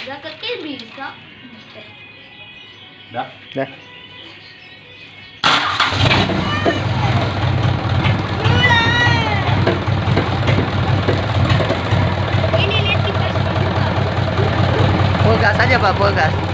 bisa, kaki bisa. Dah. Dah. Ini lihat kipas juga. Full gas aja, Pak, full gas.